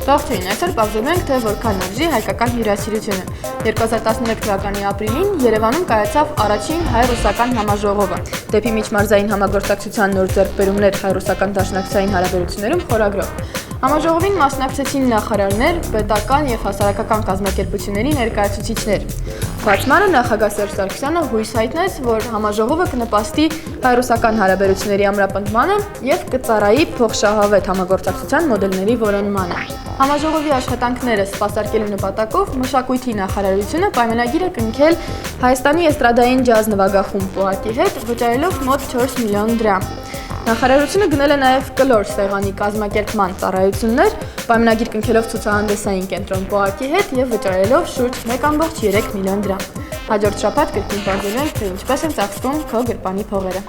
Ողջույն, այսօր պարզելու ենք, թե որքան արժի հայկական հյուրասիրությունը։ 2013 թվականի ապրիլին Երևանում կայացավ առաջին հայ-ռուսական համաժողովը դեպի միջմարզային համագործակցության նոր ձեռքբերումներ հայ-ռուսական դաշնակցային հարաբերություններում խորագրով։ Համաժողովին մասնակցեցին նախարարներ, պետական և հասարակական կազմակերպությունների ներկայացուցիչներ։ Բացմանը նախագահ Սերժ Սարգսյանը հույս հայտնեց, որ համաժողովը կնպաստի հայ-ռուսական հարաբերությունների ամրապնդմանը և կծառայի փոխշահավետ համագործակցության մոդելների որոնմանը։ Համաժողովի աշխատանքները սպասարկելու նպատակով մշակույթի նախարարությունը պայմանագիր է կնքել Հայաստանի էստրադային ջազ նվագախումբ «Պոակի» հետ, վճարելով մոտ 4 միլիոն դրամ։ Նախարարությունը գնել է նաև կլոր սեղանի կազմակերպման ծառայություններ, պայմանագիր կնքելով ցուցահանդեսային կենտրոն «Պոակի» հետ և վճարելով շուրջ 1.3 միլիոն դրամ։ Հաջորդ շաբաթ կրկին պարզելու ենք, թե ինչպես են ծախսվում քո գրպանի փողերը։